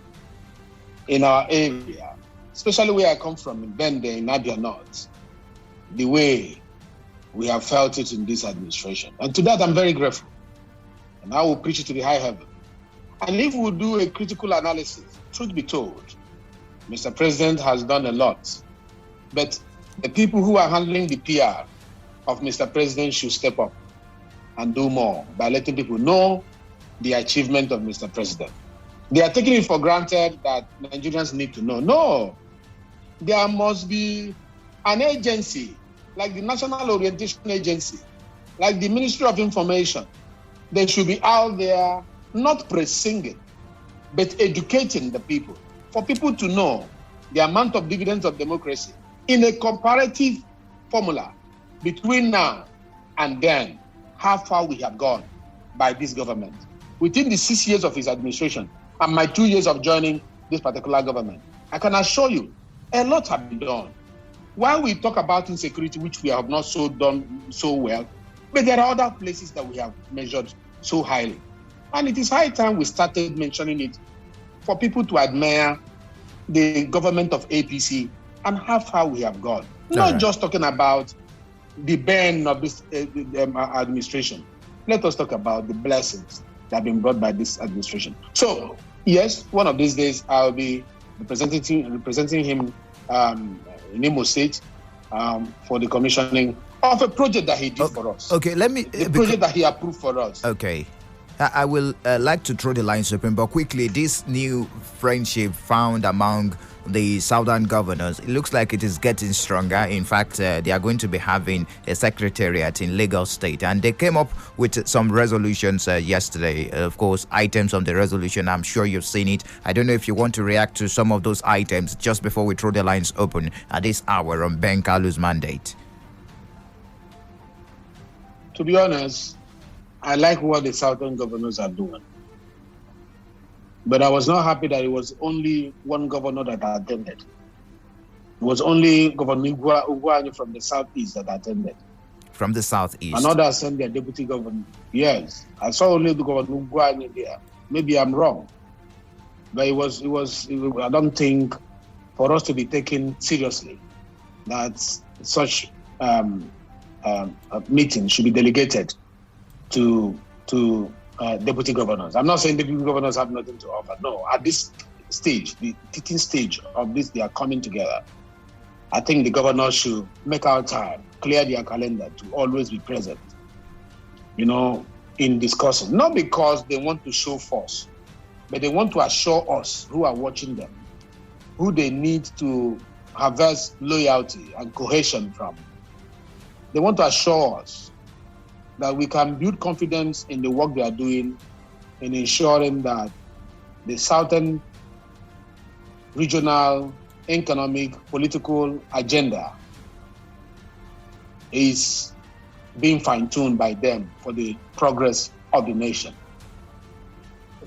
in our area, especially where I come from, in Bende, in Abia North, the way we have felt it in this administration. And to that, I'm very grateful. And I will preach it to the high heaven. And if we do a critical analysis, truth be told, Mr. President has done a lot. But the people who are handling the PR of Mr. President should step up and do more by letting people know the achievement of Mr. President. They are taking it for granted that Nigerians need to know. No, there must be an agency like the National Orientation Agency, like the Ministry of Information. They should be out there not pressing, but educating the people, for people to know the amount of dividends of democracy in a comparative formula between now and then, how far we have gone by this government. Within the 6 years of his administration and my 2 years of joining this particular government, I can assure you, a lot have been done. While we talk about insecurity, which we have not done so well, but there are other places that we have measured so highly. And it is high time we started mentioning it for people to admire the government of APC and how far we have gone. Not just talking about the burn of this administration. Let us talk about the blessings that have been brought by this administration. So, yes, one of these days I'll be representing him in Imo State for the commissioning of a project that he did for us. Okay, let me... A project that he approved for us. Okay. I will like to throw the lines open, but quickly, this new friendship found among the southern governors, it looks like it is getting stronger. In fact, they are going to be having a secretariat in Lagos State, and they came up with some resolutions yesterday. Of course, items on the resolution, I'm sure you've seen it. I don't know if you want to react to some of those items just before we throw the lines open at this hour on Ben Kalu's mandate. To be honest, I like what the southern governors are doing. But I was not happy that it was only one governor that attended. It was only Governor Ugwuanyi from the southeast that attended. From the southeast? Another sent their deputy governor. Yes, I saw only the Governor Ugwuanyi there. Maybe I'm wrong. But it was. I don't think for us to be taken seriously that such a meeting should be delegated to deputy governors. I'm not saying deputy governors have nothing to offer. No, at this stage, the teaching stage of this, they are coming together. I think the governors should make our time, clear their calendar to always be present, in discussing. Not because they want to show force, but they want to assure us who are watching them, who they need to harvest loyalty and cohesion from. They want to assure us that we can build confidence in the work they are doing in ensuring that the southern regional, economic, political agenda is being fine-tuned by them for the progress of the nation.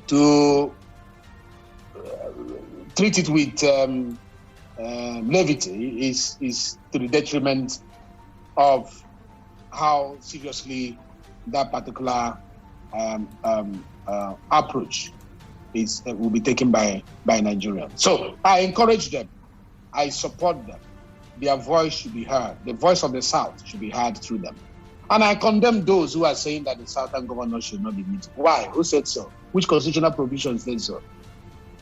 To treat it with levity is to the detriment of how seriously that particular approach will be taken by Nigerians. So I encourage them. I support them. Their voice should be heard. The voice of the South should be heard through them. And I condemn those who are saying that the Southern governors should not be meeting. Why? Who said so? Which constitutional provision said so?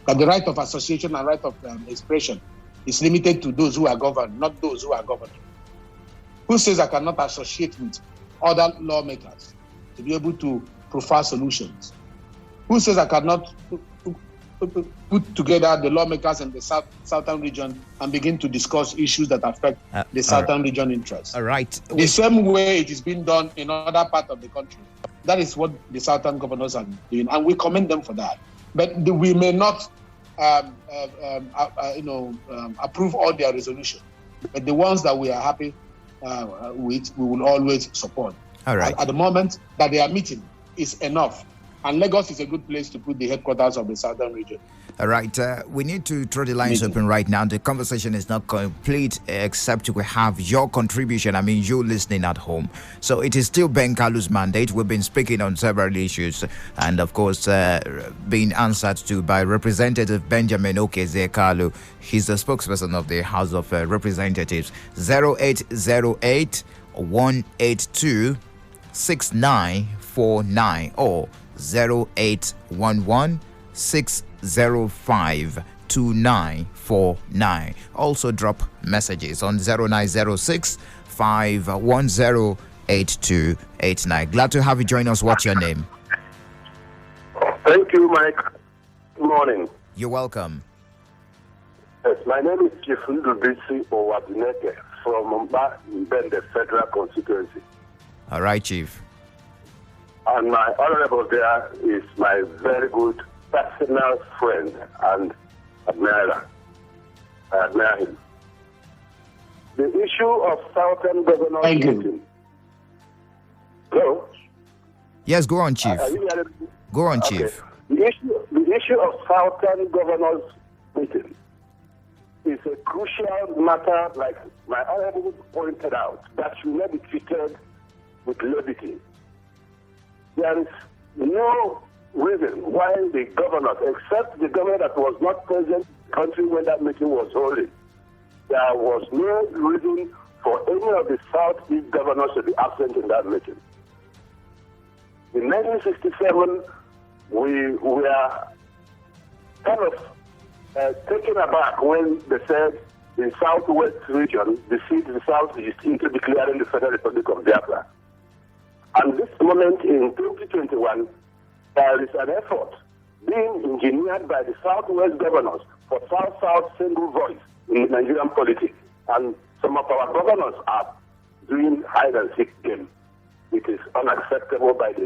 That the right of association and right of expression is limited to those who are governed, not those who are governed. Who says I cannot associate with other lawmakers to be able to provide solutions? Who says I cannot put together the lawmakers in the southern region and begin to discuss issues that affect the southern region interests? All right. The same way it is being done in other parts of the country. That is what the southern governors are doing, and we commend them for that. But we may not, approve all their resolutions. But the ones that we are happy with, we will always support. All right. At the moment that they are meeting is enough. And Lagos is a good place to put the headquarters of the southern region. All right. We need to throw the lines open right now. The conversation is not complete except we have your contribution. I mean, you listening at home. So it is still Ben Kalu's mandate. We've been speaking on several issues and, of course, being answered to by Representative Benjamin Okeze Kalu. He's the spokesperson of the House of Representatives. 0808 182 6949 or 0811 605 2949. Also drop messages on 0906 510 8289. Glad to have you join us. What's your name? Thank you, Mike. Good morning. You're welcome. Yes, my name is Chief Ndubisi Owaduneke from Mba Mbende Federal Constituency. All right, Chief. And my honorable there is my very good personal friend and admirer. I admire him. The issue of Southern Governors meeting. Hello? Yes, go on, Chief. Go on, okay. Chief. The issue of Southern Governors meeting is a crucial matter, like my honorable pointed out, that should not be treated with levity. There is no reason why the governors, except the governor that was not present in the country when that meeting was holding, there was no reason for any of the Southeast governors to be absent in that meeting. In 1967, we were kind of taken aback when they said the Southwest region, the seat in the Southeast, into declaring the Federal Republic of Biafra. And this moment in 2021, there is an effort being engineered by the Southwest governors for South-South single voice in Nigerian politics. And some of our governors are doing hide and seek game. It is unacceptable by the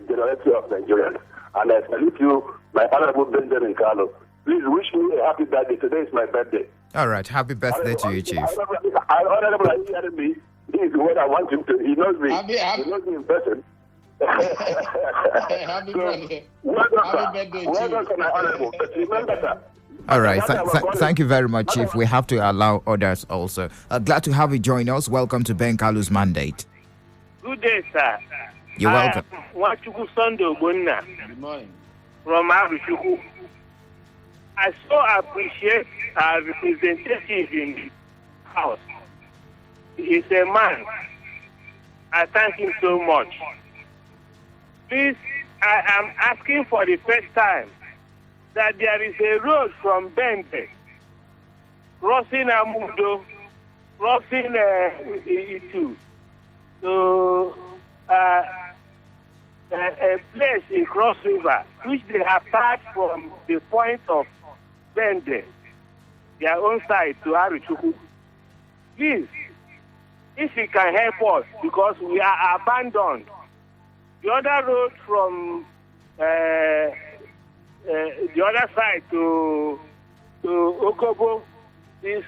generality of Nigerians. And I salute you, my honorable Benjamin Kalu. Please wish me a happy birthday. Today is my birthday. All right. Happy birthday to you, Chief. Honorable, are you hearing me? He is what I want him to. He knows me. He knows me in person. Happy birthday. Well done, my honorable. But remember that. All right. Thank you very much, Chief. We have to allow others also. Glad to have you join us. Welcome to Ben Kalu's mandate. Good day, sir. You're welcome. Wachuku Sunday Good morning. From Aruchuku. I so appreciate our representative in the House. He is a man. I thank him so much. Please, I am asking for the first time that there is a road from Bende, crossing Amudo, crossing Itu, to a place in Cross River, which they have started from the point of Bende, their own side to Aruchuku. Please, if you can help us, because we are abandoned. The other road from the other side to Okobo is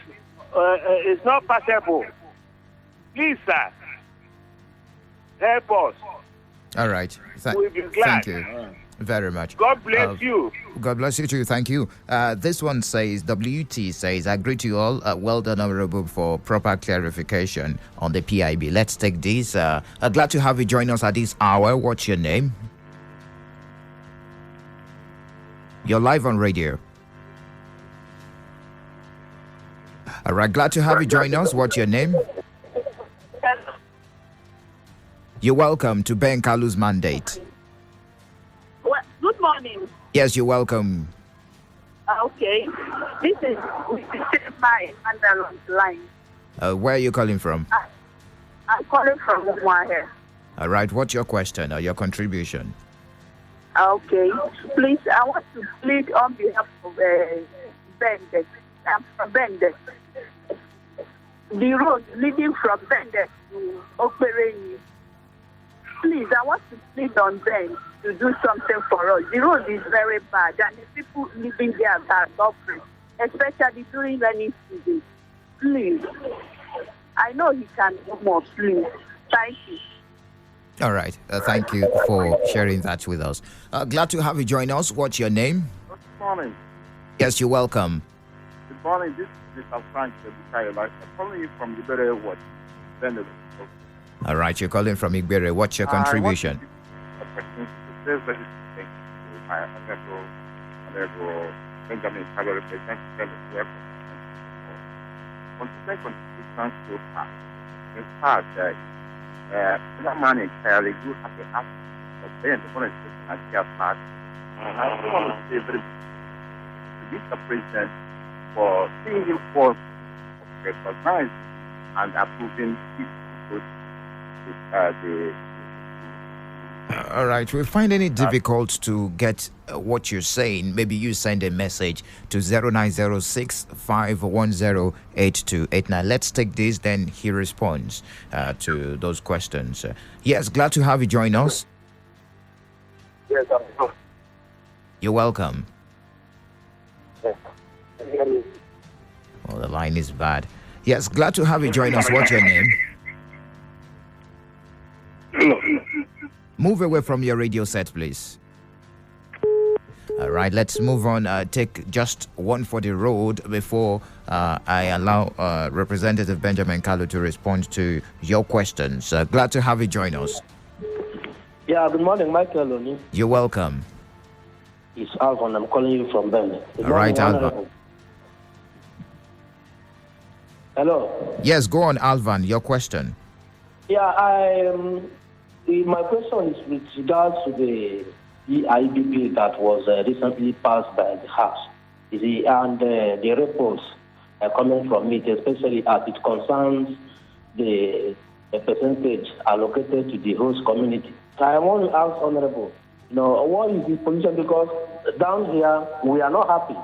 not passable. Please, sir, help us. All right. We'll be glad. Thank you very much. God bless you. God bless you too. Thank you. This one says, WT says, I greet you all. Well done, Honorable, for proper clarification on the PIB. Let's take this. Glad to have you join us at this hour. What's your name? You're live on radio. All right. Glad to have you join us. What's your name? You're welcome to Ben Kalu's mandate. Good morning. Yes, you're welcome. Okay. This is my Emmanuel on the line. Where are you calling from? I'm calling from Umuahia. All right. What's your question or your contribution? Okay. Please, I want to plead on behalf of Bende. I'm from Bende. The road leading from Bende to Okpereni. Please, I want to plead on them to do something for us. The road is very bad, and the people living there are suffering, especially during rainy season. Please, I know he can do more. Please, thank you. All right. Thank you for sharing that with us. Glad to have you join us. What's your name? Good morning. Yes, you're welcome. Good morning. This is Mr. Frank. I'm calling you from Liberia. What? All right. You're calling from Igbere. What's your contribution? Benjamin Kalu represents constitution so far. In fact, that man entirely do have the act of being the foreign and care part. I also want to say very Mr. President for seeing him forth of recognizing and approving his all right. We find it difficult to get what you're saying. Maybe you send a message to 0906 510 8289. Let's take this, then he responds to those questions. Yes, glad to have you join us. Yes, I'm You're welcome. Yes. Well, the line is bad. Yes, glad to have you join us. What's your name? Hello. Move away from your radio set, please. All right, let's move on. Take just one for the road before I allow Representative Benjamin Kalu to respond to your questions. Glad to have you join us. Yeah, good morning, Michael Oni. You're welcome. It's Alvan. I'm calling you from Ben. All right, Alvan. Hello. Yes, go on, Alvan. Your question. Yeah, my question is with regards to the EIBP that was recently passed by the House. And the reports coming from it, especially as it concerns the percentage allocated to the host community. I want to ask Honorable, what is his position? Because down here, we are not happy,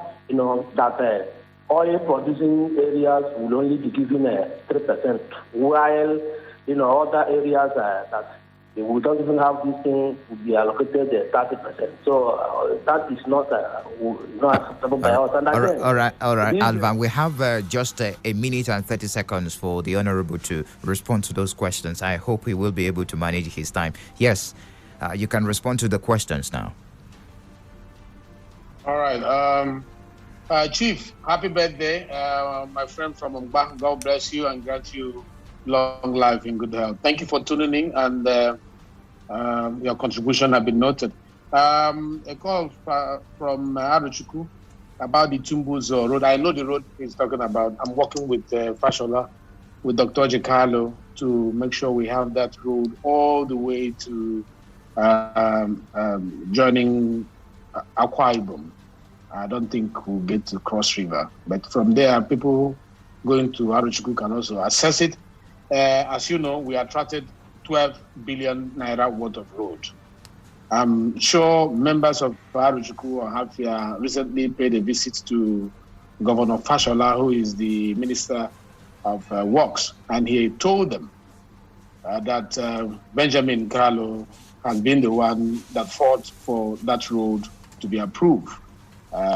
that oil producing areas will only be given 3%, while, other areas that we don't even have this thing will be allocated 30%. So that is not acceptable by us. And all right, Alvan. We have just a minute and 30 seconds for the Honorable to respond to those questions. I hope he will be able to manage his time. Yes, you can respond to the questions now. All right. Chief, happy birthday, my friend from Mba. God bless you and grant you long life and good health. Thank you for tuning in, and your contribution has been noted. A call from Aruchuku about the Tumbus Road. I know the road he's talking about. I'm working with Fashola, with Dr. Kalu, to make sure we have that road all the way to joining Akwa Ibom. I don't think we'll get to Cross River, but from there, people going to Aruchuku can also access it. As you know, we attracted 12 billion naira worth of road. I'm sure members of Aruchuku or Hafia recently paid a visit to Governor Fashola, who is the Minister of Works, and he told them that Benjamin Kalu has been the one that fought for that road to be approved.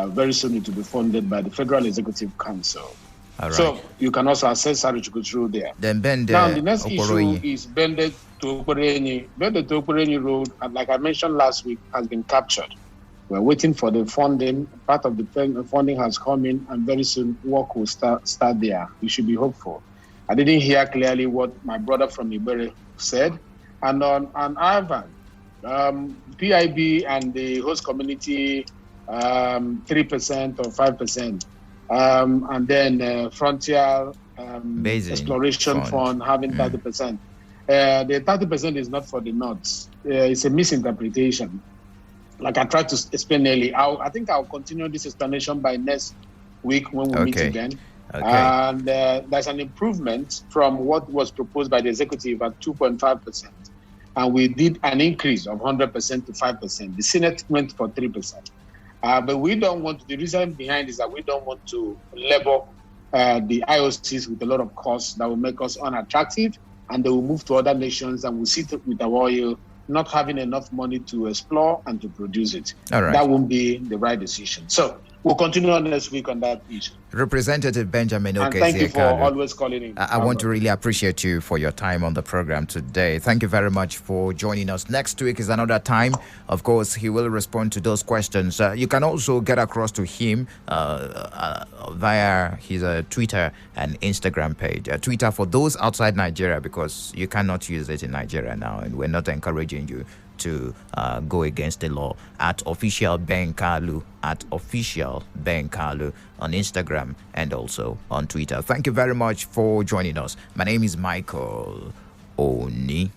Very soon it will be funded by the Federal Executive Council. Right. So you can also access Aruchuku through there. Then now the next issue is Bende to Okpereni. Bende to Okpereni Road, and like I mentioned last week, has been captured. We're waiting for the funding. Part of the funding has come in, and very soon work will start there. We should be hopeful. I didn't hear clearly what my brother from Ibere said. And on Ivan, PIB and the host community, 3% or 5%. And then Frontier Exploration Fund having 30%. The 30% is not for the North. It's a misinterpretation. Like I tried to explain earlier, I think I'll continue this explanation by next week when we meet again. Okay. And there's an improvement from what was proposed by the executive at 2.5%. And we did an increase of 100% to 5%. The Senate went for 3%. But we don't want to, the reason behind is that we don't want to labor the IOCs with a lot of costs that will make us unattractive, and they will move to other nations and we'll sit with our oil not having enough money to explore and to produce it. All right. That won't be the right decision. So we'll continue on next week on that issue. Representative Benjamin And thank you for Kalu, always calling in. I want to really appreciate you for your time on the program today. Thank you very much for joining us. Next week is another time. Of course, he will respond to those questions. You can also get across to him via his Twitter and Instagram page. Twitter for those outside Nigeria, because you cannot use it in Nigeria now, and we're not encouraging you to go against the law. At official Ben Kalu, at official Ben Kalu on Instagram and also on Twitter. Thank you very much for joining us. My name is Michael Oni.